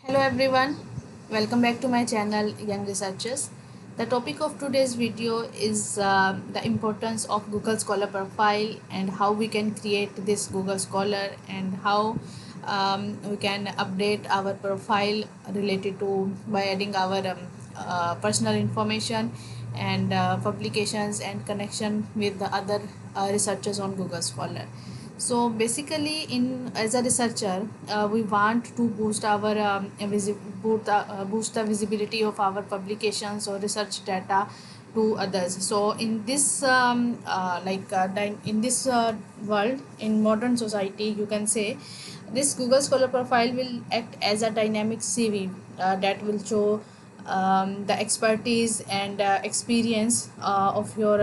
Hello everyone, welcome back to my channel Young Researchers. The topic of today's video is the importance of Google Scholar profile and how we can create this Google Scholar and how we can update our profile related to by adding our personal information and publications and connection with the other researchers on Google Scholar. So basically, in as a researcher, we want to boost our boost the visibility of our publications or research data to others. So in this in this world, in modern society, you can say this Google Scholar profile will act as a dynamic CV that will show the expertise and experience of your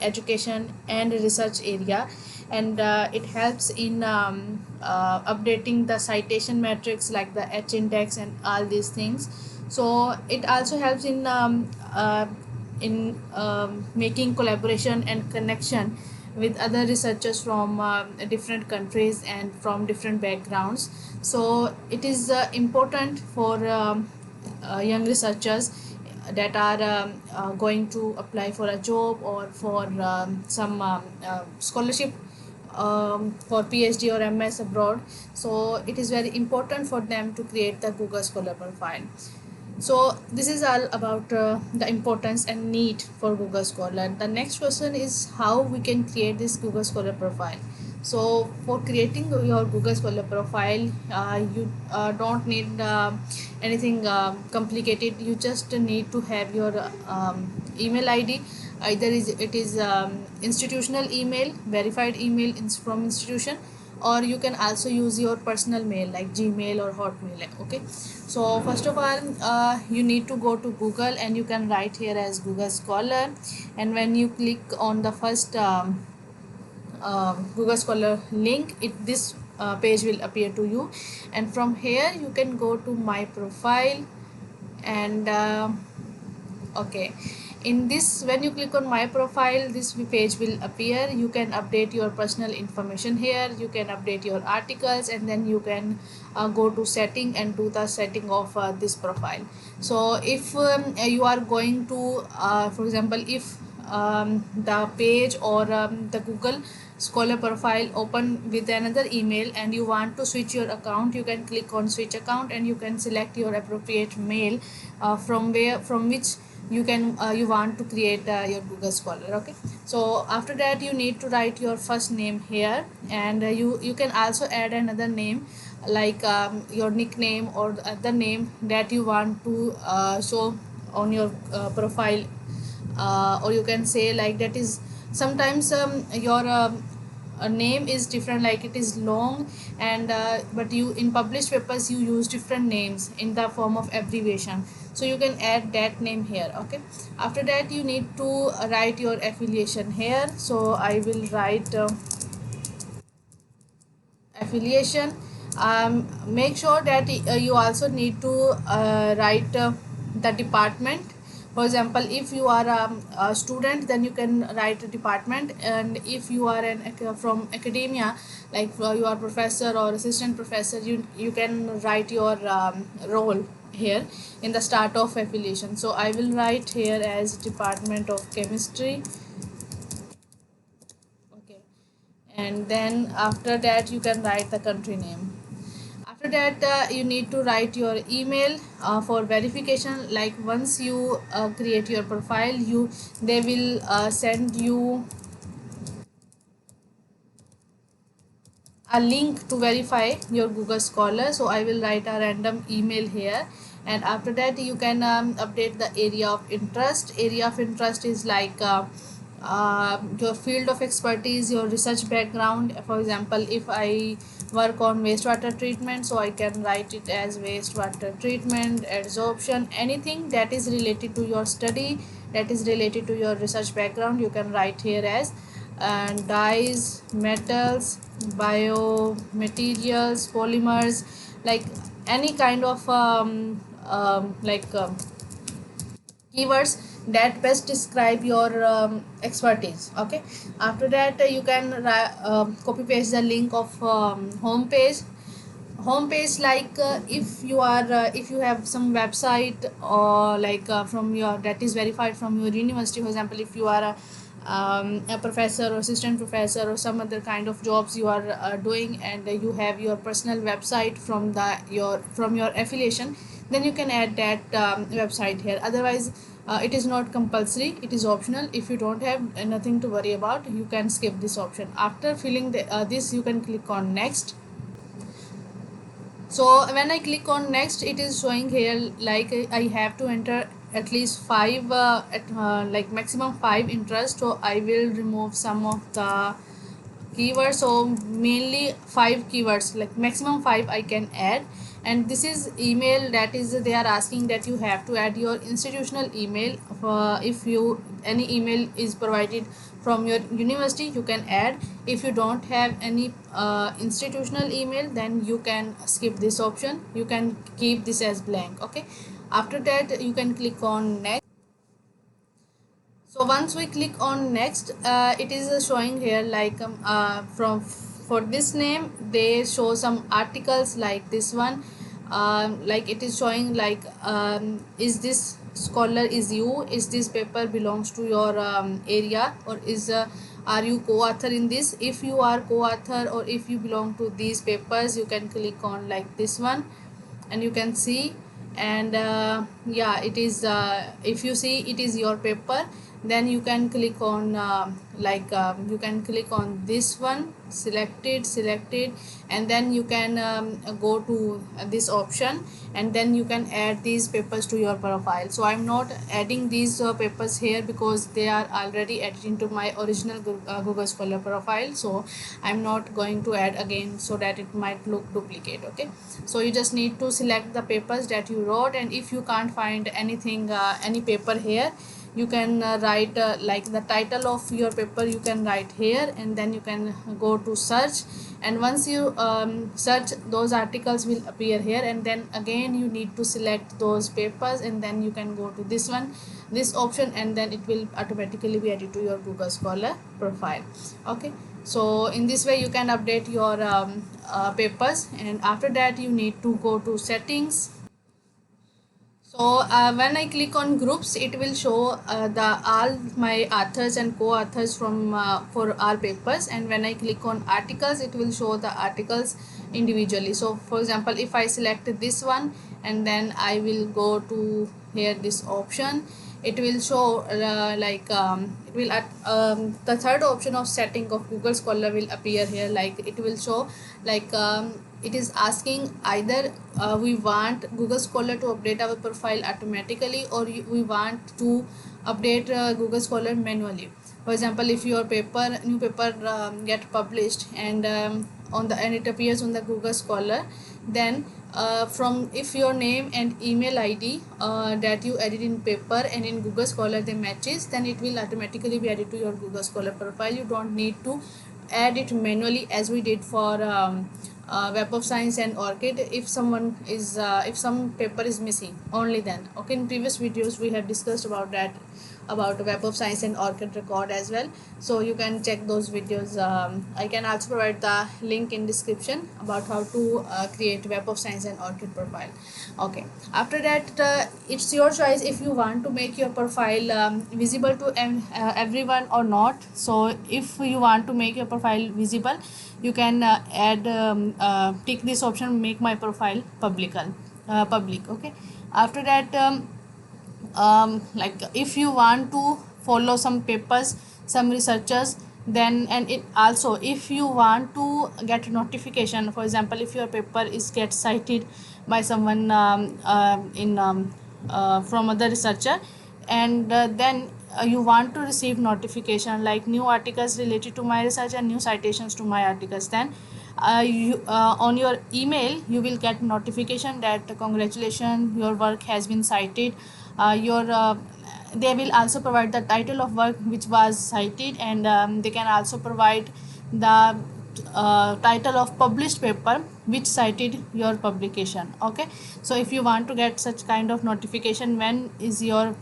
education and research area, and it helps in updating the citation metrics like the H index and all these things. So it also helps in making collaboration and connection with other researchers from different countries and from different backgrounds. So it is important for young researchers that are going to apply for a job or for some scholarship for PhD or MS abroad. So it is very important for them to create the Google Scholar profile. So this is all about the importance and need for Google Scholar. The next question is how we can create this Google Scholar profile. So for creating your Google Scholar profile, you don't need anything complicated. You just need to have your email ID. Either it is institutional email, verified email from institution, or you can also use your personal mail like Gmail or Hotmail. Okay, so first of all, you need to go to Google and you can write here as Google Scholar, and when you click on the first Google Scholar link, this page will appear to you, and from here you can go to my profile and okay, in this, when you click on my profile, this page will appear. You can update your personal information here, you can update your articles, and then you can go to setting and do the setting of this profile. So if you are going to for example, if the page or the Google Scholar profile open with another email and you want to switch your account, you can click on switch account and you can select your appropriate mail from which you want to create your Google Scholar. Okay, so after that you need to write your first name here, and you can also add another name like your nickname or the other name that you want to show on your profile, or you can say like that is sometimes your name is different, like it is long, and but you in published papers you use different names in the form of abbreviation, so you can add that name here. Okay, after that you need to write your affiliation here, so I will write affiliation. Make sure that you also need to write the department. For example, if you are a student, then you can write a department, and if you are from academia, like you are professor or assistant professor, you can write your role here in the start of affiliation. So I will write here as Department of Chemistry. Okay, and then after that you can write the country name. After that you need to write your email for verification. Like once you create your profile, they will send you a link to verify your Google Scholar. So I will write a random email here, and after that you can update the area of interest. Area of interest is like your field of expertise, your research background. For example, if I work on wastewater treatment, so I can write it as wastewater treatment, adsorption, anything that is related to your study, that is related to your research background, you can write here as, and dyes, metals, biomaterials, polymers, like any kind of keywords that best describe your expertise. Okay, after that you can copy paste the link of home page, home page, like if you have some website or like from your that is verified from your university. For example, if you are a professor or assistant professor or some other kind of jobs you are doing, and you have your personal website from your affiliation, then you can add that website here. Otherwise it is not compulsory, it is optional. If you don't have nothing to worry about, you can skip this option. After filling this, you can click on next. So when I click on next, it is showing here like I have to enter at least five like maximum five interests. So I will remove some of the keywords, so mainly five keywords, like maximum five I can add. And this is email, that is they are asking that you have to add your institutional email. If you any email is provided from your university, you can add. if you don't have any institutional email, then you can skip this option, you can keep this as blank. Okay, after that you can click on next. So once we click on next, it is showing here like from for this name they show some articles like this one. Like it is showing like is this scholar is you, is this paper belongs to your area, or is are you co-author in this. If you are co-author or if you belong to these papers, you can click on like this one, and you can see. And yeah, it is if you see it is your paper, then you can click on you can click on this one, selected, and then you can go to this option, and then you can add these papers to your profile. So I'm not adding these papers here because they are already added into my original Google Scholar profile. So I'm not going to add again, so that it might look duplicate. Okay, so you just need to select the papers that you wrote, and if you can't find anything any paper here, you can write like the title of your paper you can write here, and then you can go to search. And once you search, those articles will appear here, and then again you need to select those papers, and then you can go to this one, this option, and then it will automatically be added to your Google Scholar profile. Okay, so in this way you can update your papers. And after that you need to go to settings. So when I click on groups, it will show the all my authors and co-authors from for our papers. And when I click on articles, it will show the articles individually. So for example, if I select this one and then I will go to here this option, it will show it will the third option of setting of Google Scholar will appear here. Like it will show like it is asking either we want Google Scholar to update our profile automatically, or we want to update Google Scholar manually. For example, if your new paper get published and and it appears on the Google Scholar, then from if your name and email ID that you added in paper and in Google Scholar they matches, then it will automatically be added to your Google Scholar profile. You don't need to add it manually as we did for Web of Science and ORCID. If someone is if some paper is missing, only then. Okay, in previous videos we have discussed about that, about Web of Science and ORCID record as well, so you can check those videos. I can also provide the link in description about how to create Web of Science and ORCID profile. Okay, after that it's your choice if you want to make your profile visible to everyone or not. So if you want to make your profile visible, you can tick this option, make my profile public. Okay, after that like if you want to follow some papers, some researchers, then, and it also if you want to get notification, for example if your paper is get cited by someone in from other researcher, and then you want to receive notification like new articles related to my research and new citations to my articles, then on your email you will get notification that congratulations, your work has been cited. Your They will also provide the title of work which was cited, and they can also provide the title of published paper which cited your publication. Okay, so if you want to get such kind of notification when is your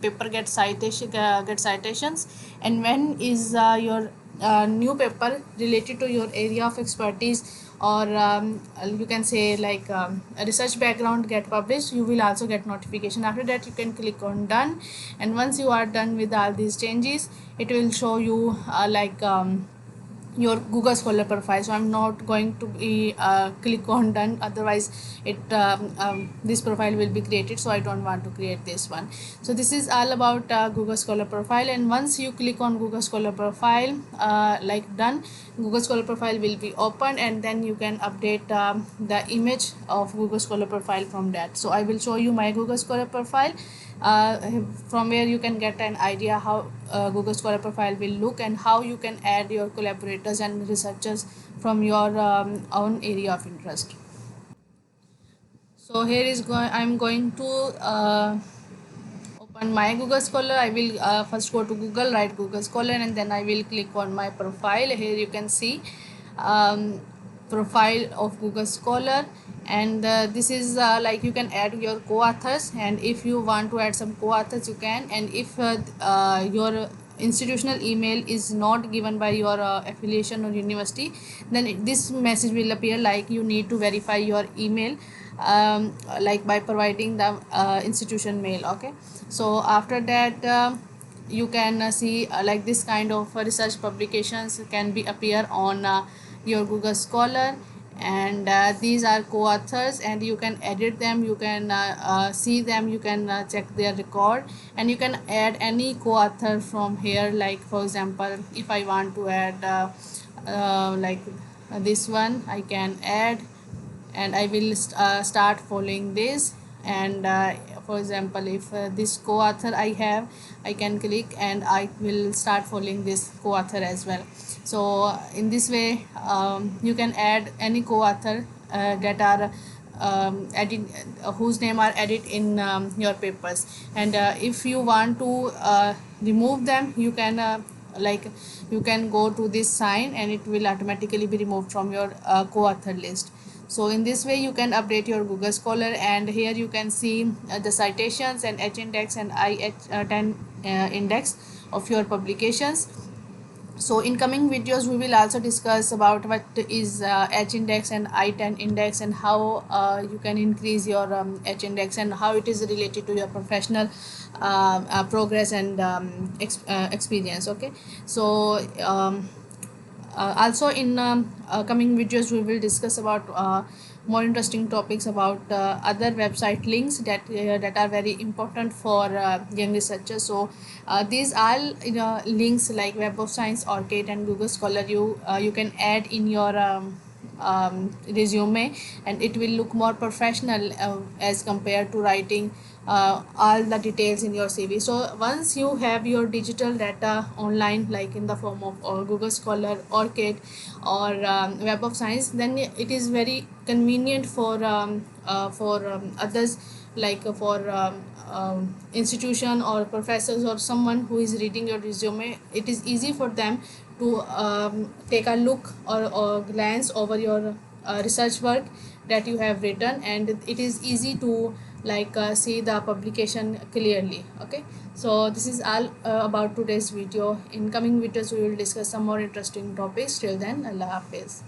paper get citations, and when is your new paper related to your area of expertise or you can say like a research background get published, you will also get notification. After that you can click on done, and once you are done with all these changes, it will show you your Google Scholar profile. So I'm not going to be click on done, otherwise this profile will be created, so I don't want to create this one. So this is all about Google Scholar profile, and once you click on Google Scholar profile, like done, Google Scholar profile will be open, and then you can update the image of Google Scholar profile from that. So I will show you my Google Scholar profile, uh, from where you can get an idea how Google Scholar profile will look, and how you can add your collaborators and researchers from your own area of interest. So here is I'm going to open my Google Scholar. I will first go to Google, write Google Scholar, and then I will click on my profile. Here you can see um, profile of Google Scholar, and this is like you can add your co-authors, and if you want to add some co-authors you can, and if your institutional email is not given by your affiliation or university, then this message will appear like you need to verify your email, like by providing the institution mail. Okay, so after that you can see like this kind of research publications can be appear on your Google Scholar, and these are co-authors, and you can edit them, you can see them, you can check their record, and you can add any co-author from here. Like for example, if I want to add like this one, I can add, and I will start following this, and for example, if this co-author I have, I can click and I will start following this co-author as well. So in this way you can add any co-author that are edit whose name are added in your papers, and if you want to remove them, you can like you can go to this sign, and it will automatically be removed from your co-author list. So in this way you can update your Google Scholar, and here you can see the citations and H index and I10 index of your publications. So in coming videos we will also discuss about what is H index and I10 index, and how you can increase your H index, and how it is related to your professional progress and experience. Okay, so also in coming videos we will discuss about more interesting topics about other website links that are very important for young researchers. So these are links like Web of Science, ORCID, and Google Scholar. You can add in your resume, and it will look more professional as compared to writing all the details in your CV. So once you have your digital data online, like in the form of Google Scholar, ORCID, or Web of Science, then it is very convenient for others, like for institution or professors or someone who is reading your resume. It is easy for them to take a look or glance over your research work that you have written, and it is easy to like see the publication clearly. Okay, so this is all about today's video. In coming videos we will discuss some more interesting topics. Till then, Allah Hafiz.